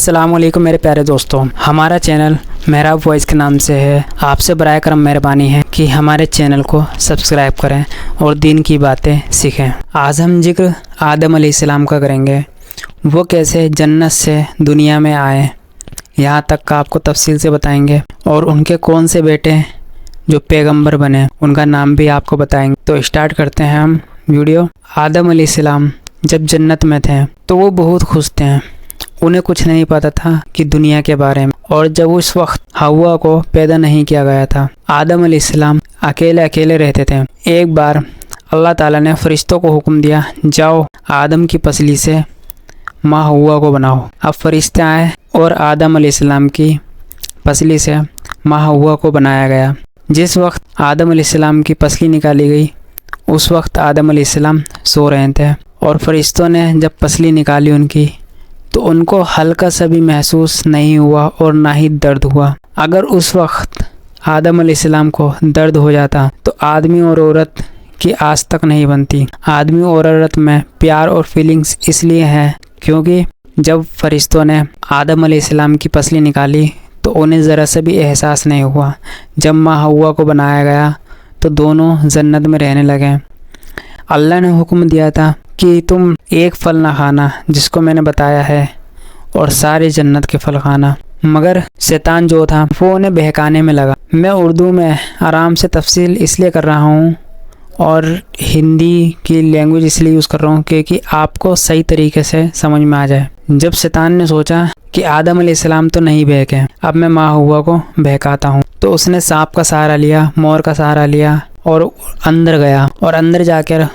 अस्सलाम वालेकुम मेरे प्यारे दोस्तों, हमारा चैनल मेहराब वॉइस के नाम से है। आपसे बराए करम मेहरबानी है कि हमारे चैनल को सब्सक्राइब करें और दीन की बातें सीखें। आज हम जिक्र आदम अलैहिस्सलाम का करेंगे। वो कैसे जन्नत से दुनिया में आए, यहाँ तक का आपको तफसील से बताएंगे। और उनके कौन से बेटे जो पैगंबर बने उनका नाम भी आपको बताएंगे। तो स्टार्ट करते हैं हम वीडियो। आदम अलैहिस्सलाम जब जन्नत में थे तो वो बहुत खुश थे। उन्हें कुछ नहीं पता था कि दुनिया के बारे में। और जब उस वक्त हव्वा को पैदा नहीं किया गया था, आदम अलैहिस्सलाम अकेले अकेले रहते थे। एक बार अल्लाह ताला ने फरिश्तों को हुक्म दिया, जाओ आदम की पसली से माँ हव्वा को बनाओ। अब फरिश्ते आए और आदम अलैहिस्सलाम की पसली से माँ हव्वा को बनाया गया। जिस वक्त आदम अलैहिस्सलाम की पसली निकाली गई उस वक्त आदम अलैहिस्सलाम सो रहे थे। और फरिश्तों ने जब पसली निकाली उनकी तो उनको हल्का सा भी महसूस नहीं हुआ और ना ही दर्द हुआ। अगर उस वक्त आदम अलैहिस्सलाम को दर्द हो जाता तो आदमी और औरत की आज तक नहीं बनती। आदमी और औरत में प्यार और फीलिंग्स इसलिए है क्योंकि जब फरिश्तों ने आदम अलैहिस्सलाम की पसली निकाली तो उन्हें ज़रा सा भी एहसास नहीं हुआ। जब माँ हव्वा को बनाया गया तो दोनों जन्नत में रहने लगे। अल्लाह ने हुक्म दिया था कि तुम एक फल ना खाना जिसको मैंने बताया है, और सारे जन्नत के फल खाना। मगर शैतान जो था वो उन्हें बहकाने में लगा। मैं उर्दू में आराम से तफसील इसलिए कर रहा हूँ और हिंदी की लैंग्वेज इसलिए यूज़ कर रहा हूँ क्योंकि आपको सही तरीके से समझ में आ जाए। जब शैतान ने सोचा कि आदम अलैहिस्सलाम तो नहीं बहके, अब मैं माँ हव्वा को बहकाता हूँ, तो उसने सांप का सहारा लिया, मोर का सहारा लिया और अंदर गया। और अंदर जाकर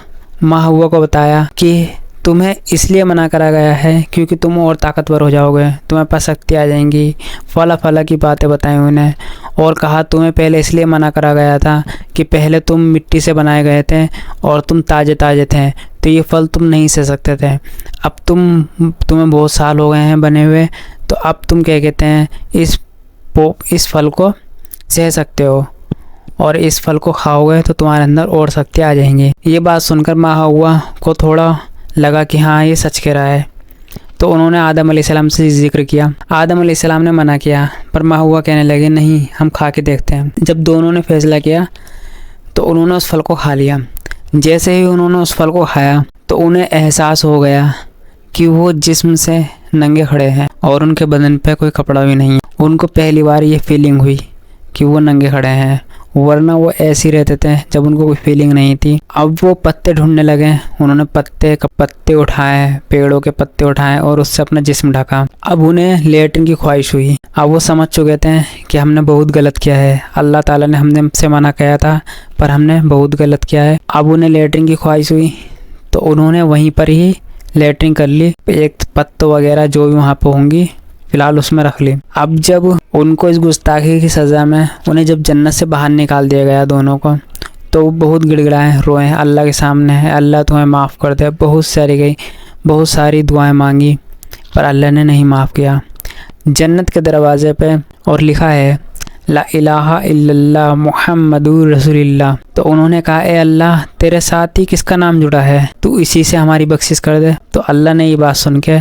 माँ हव्वा को बताया कि तुम्हें इसलिए मना करा गया है क्योंकि तुम और ताकतवर हो जाओगे, तुम्हें पास शक्ति आ जाएंगी। फला फला की बातें बताई उन्हें और कहा तुम्हें पहले इसलिए मना करा गया था कि पहले तुम मिट्टी से बनाए गए थे और तुम ताज़े ताज़े थे, तो ये फल तुम नहीं सह सकते थे। अब तुम्हें बहुत साल हो गए हैं बने हुए, तो अब तुम क्या कहते हैं इस फल को सह सकते हो और इस फल को खाओगे तो तुम्हारे अंदर और शक्ति आ जाएंगी। ये बात सुनकर माँ हव्वा को थोड़ा लगा कि हाँ ये सच कह रहा है, तो उन्होंने आदम अलैहिस्सलाम से जिक्र किया। आदम अलैहिस्सलाम ने मना किया पर माँ हव्वा कहने लगे नहीं, हम खा के देखते हैं। जब दोनों ने फैसला किया तो उन्होंने उस फल को खा लिया। जैसे ही उन्होंने उस फल को खाया तो उन्हें एहसास हो गया कि वो जिस्म से नंगे खड़े हैं और उनके बदन पे कोई कपड़ा भी नहीं है। उनको पहली बार ये फीलिंग हुई कि वो नंगे खड़े हैं, वरना वो ऐसे ही रहते थे जब उनको कोई फीलिंग नहीं थी। अब वो पत्ते ढूंढने लगे। उन्होंने पत्ते उठाए, पेड़ों के पत्ते उठाए और उससे अपना जिस्म ढका। अब उन्हें लेटरिन की ख्वाहिश हुई। अब वो समझ चुके थे कि हमने बहुत गलत किया है, अल्लाह ताला ने हमसे मना किया था पर हमने बहुत गलत किया है। अब उन्हें लेटरिन की ख्वाहिश हुई तो उन्होंने वहीं पर ही लेटरिन कर ली। एक पत्तों वगैरह जो भी वहाँ पर होंगी फिलहाल उसमें रख ली। अब जब उनको इस गुस्ताखी की सज़ा में उन्हें जब जन्नत से बाहर निकाल दिया गया दोनों को, तो वो बहुत गिड़गिड़ाए, रोए, अल्लाह के सामने है, अल्लाह तुम्हें माफ़ कर दे। बहुत सारी दुआएं मांगी पर अल्लाह ने नहीं माफ़ किया। जन्नत के दरवाजे पे और लिखा है ला इलाहा इल्लल्लाह मुहम्मदुर रसूलुल्लाह। तो उन्होंने कहा ए अल्लाह तेरे साथ ही किसका नाम जुड़ा है, तू इसी से हमारी बख्शिश कर दे। तो अल्लाह ने ये बात सुन के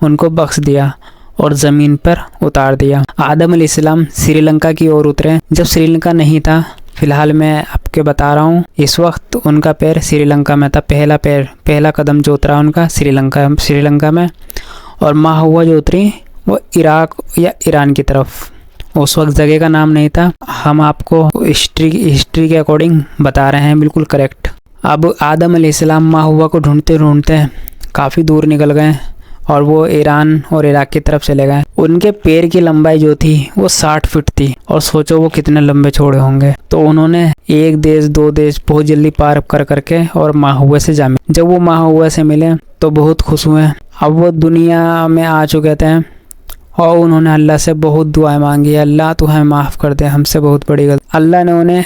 उनको बख्श दिया और ज़मीन पर उतार दिया। आदम अलैहिस्सलाम श्रीलंका की ओर उतरे। जब श्रीलंका नहीं था, फ़िलहाल मैं आपके बता रहा हूँ, इस वक्त उनका पैर श्रीलंका में था। पहला कदम जो उतरा उनका श्रीलंका में। और माँ हव्वा जो उतरी वो इराक या ईरान की तरफ। उस वक्त जगह का नाम नहीं था, हम आपको हिस्ट्री के अकॉर्डिंग बता रहे हैं, बिल्कुल करेक्ट। अब आदम अलैहिस्सलाम माँ हव्वा को ढूंढते ढूंढते काफ़ी दूर निकल गए और वो ईरान और इराक की तरफ चले गए। उनके पैर की लंबाई जो थी वो 60 फीट थी और सोचो वो कितने लंबे चौड़े होंगे। तो उन्होंने एक देश दो देश बहुत जल्दी पार कर करके और माँ हव्वा से जा मिले। जब वो माँ हव्वा से मिले तो बहुत खुश हुए। अब वो दुनिया में आ चुके थे और उन्होंने अल्लाह से बहुत दुआएं मांगी, अल्लाह तू हमें माफ़ कर दे, हमसे बहुत बड़ी गलती। अल्लाह ने उन्हें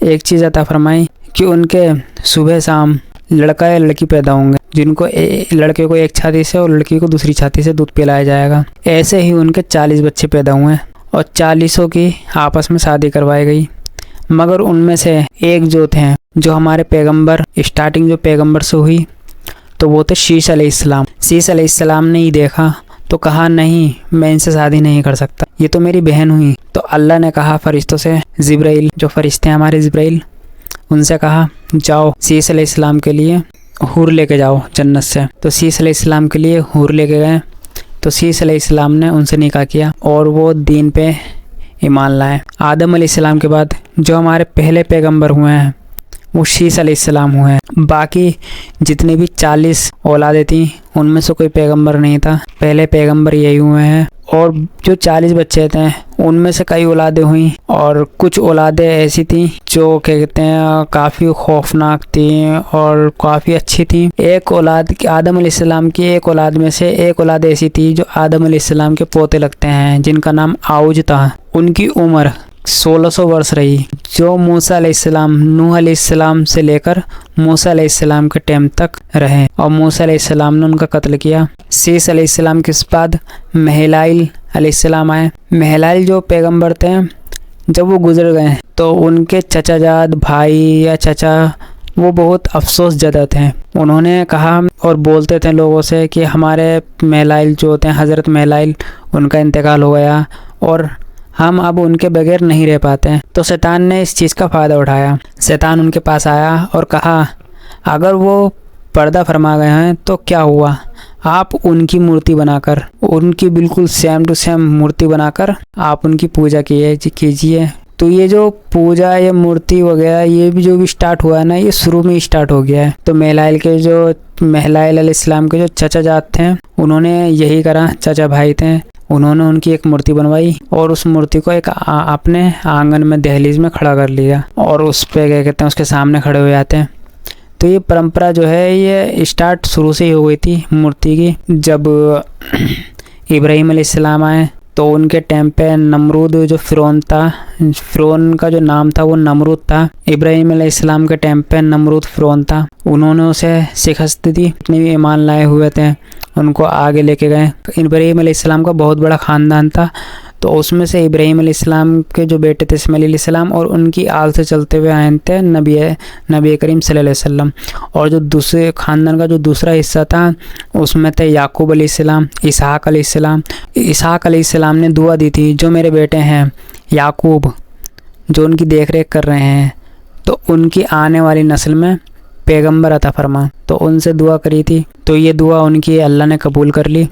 एक चीज़ अता फरमाई कि उनके सुबह शाम लड़का या लड़की पैदा होंगे, जिनको लड़के को एक छाती से और लड़की को दूसरी छाती से दूध पिलाया जाएगा। ऐसे ही उनके 40 बच्चे पैदा हुए और 40 की आपस में शादी करवाई गई। मगर उनमें से एक जो थे, जो हमारे पैगंबर, स्टार्टिंग जो पैगंबर से हुई तो वो थे शीश अलैहिस्सलाम। शीश अलैहिस्सलाम ने ही देखा तो कहा नहीं, मैं इनसे शादी नहीं कर सकता, ये तो मेरी बहन हुई। तो अल्लाह ने कहा फरिश्तों से, जिब्राइल जो फरिश्ते हैं हमारे जिब्राइल, उनसे कहा जाओ शीस अलैहिस्सलाम के लिए हूर लेके जाओ जन्नत से। तो शीस अलैहिस्सलाम के लिए हूर लेके गए। तो शीस अलैहिस्सलाम ने उनसे निकाह किया और वो दीन पे ईमान लाए। आदम अलैहिस्सलाम के बाद जो हमारे पहले पैगंबर हुए हैं वो शीस अलैहिस्सलाम हुए हैं। बाकी जितनी भी 40 औलादें थी उनमें से कोई पैगंबर नहीं था, पहले पैगंबर यही हुए हैं। और जो 40 बच्चे थे उनमें से कई औलादें हुई और कुछ औलादें ऐसी थी जो कहते हैं काफ़ी खौफनाक थी और काफ़ी अच्छी थी। एक औलाद आदम अलैहिस्सलाम की एक औलाद में से एक औलाद ऐसी थी जो आदम अलैहिस्सलाम के पोते लगते हैं, जिनका नाम आउज था। उनकी उम्र 1600 वर्ष रही। जो मूसा अलैहिस्सलाम नूह अलैहिस्सलाम से लेकर मूसा अलैहिस्सलाम के टाइम तक रहे और मूसा अलैहिस्सलाम ने उनका कत्ल किया। शीस अलैहिस्सलाम के बाद महलाइल अलैहिस्सलाम आए। महलाइल जो पैगंबर थे जब वो गुजर गए तो उनके चचाजाद भाई या चचा वो बहुत अफसोस ज़दा थे। उन्होंने कहा और बोलते थे लोगों से कि हमारे महलाइल जो होते हैं हज़रत महलाइल, उनका इंतकाल हो गया और हम अब उनके बगैर नहीं रह पाते हैं। तो शैतान ने इस चीज़ का फ़ायदा उठाया। शैतान उनके पास आया और कहा अगर वो पर्दा फरमा गए हैं तो क्या हुआ, आप उनकी मूर्ति बनाकर, उनकी बिल्कुल सेम टू सेम मूर्ति बनाकर आप उनकी पूजा कीजिए। तो ये जो पूजा या मूर्ति वगैरह ये भी जो भी स्टार्ट हुआ है ना, ये शुरू में ही स्टार्ट हो गया है। तो महलाइल अलैहिस्सलाम के जो चचा जात थे उन्होंने यही करा, चचा भाई थे, उन्होंने उनकी एक मूर्ति बनवाई और उस मूर्ति को एक अपने आंगन में दहलीज में खड़ा कर लिया और उस पे क्या कहते हैं उसके सामने खड़े हो जाते हैं। तो ये परंपरा जो है ये स्टार्ट शुरू से ही हो गई थी मूर्ति की। जब इब्राहीम अलैहिस्सलाम आए तो उनके टाइम पे नमरूद जो फ़िरौन था, फ़िरौन का जो नाम था वो नमरूद था। इब्राहीम अलैहिस्सलाम के टाइम पे नमरूद फ़िरौन था। उन्होंने उसे शिकस्त दी। जितने भी ईमान लाए हुए थे उनको आगे लेके गए। इब्राहीम अलैहिस्सलाम का बहुत बड़ा ख़ानदान था, तो उसमें से इब्राहीम अलैहिस्सलाम के जो बेटे थे इस्माइल अलैहिस्सलाम और उनकी आल से चलते हुए आए थे नबी करीम सल्लल्लाहु अलैहि वसल्लम। और जो दूसरे ख़ानदान का जो दूसरा हिस्सा था उसमें थे याकूब अलैहिस्सलाम, इसहाक अलैहिस्सलाम। इसहाक अलैहिस्सलाम ने दुआ दी थी जो मेरे बेटे हैं याकूब जो उनकी देख रेख कर रहे हैं तो उनकी आने वाली नस्ल में पैगंबर अता फरमा, तो उनसे दुआ करी थी। तो ये दुआ उनकी अल्लाह ने कबूल कर ली।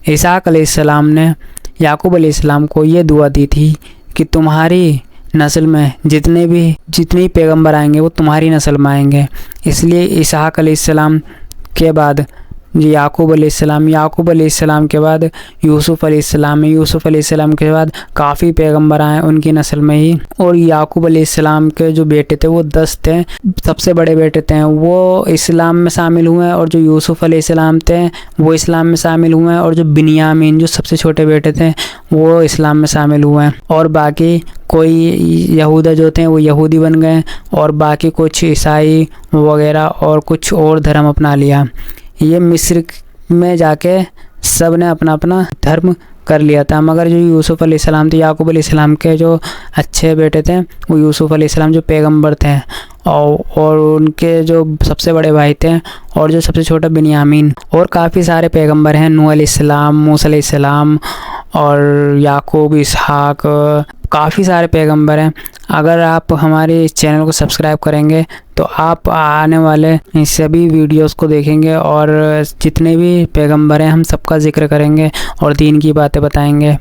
इसहाक अलैहिस्सलाम ने याकूब अलैहिस्सलाम को ये दुआ दी थी कि तुम्हारी नस्ल में जितने पैगंबर आएंगे वो तुम्हारी नस्ल में आएंगे। इसलिए इसहाक अलैहिस्सलाम के बाद याकूब अलैहिस्सलाम के बाद यूसुफ अलैहिस्सलाम के बाद काफ़ी पैगंबर आए उनकी नस्ल में ही। और याकूब अलैहिस्सलाम के जो बेटे थे वो 10 थे, सबसे बड़े बेटे थे वो इस्लाम में शामिल हुए और जो यूसुफ अलैहिस्सलाम थे वो इस्लाम में शामिल हुए और जो बिन्यामीन जो सबसे छोटे बेटे थे वो इस्लाम में शामिल हुए। और बाकी कोई यहूदा जो थे वो यहूदी बन गए और बाकी कुछ ईसाई वगैरह और कुछ और धर्म अपना लिया। ये मिस्र में जाके सब ने अपना अपना धर्म कर लिया था। मगर जो यूसुफ अलैहिस्सलाम थे, याकूब अलैहिस्सलाम के जो अच्छे बेटे थे वो यूसुफ अलैहिस्सलाम जो पैगंबर थे और उनके जो सबसे बड़े भाई थे और जो सबसे छोटा बिन्यामीन। और काफ़ी सारे पैगंबर हैं, नूह अलैहिस्सलाम, मूसा अलैहिस्सलाम और याकूब, इसहाक, काफ़ी सारे पैगंबर हैं। अगर आप हमारे इस चैनल को सब्सक्राइब करेंगे तो आप आने वाले सभी वीडियोस को देखेंगे और जितने भी पैगंबर हैं हम सबका जिक्र करेंगे और दीन की बातें बताएंगे।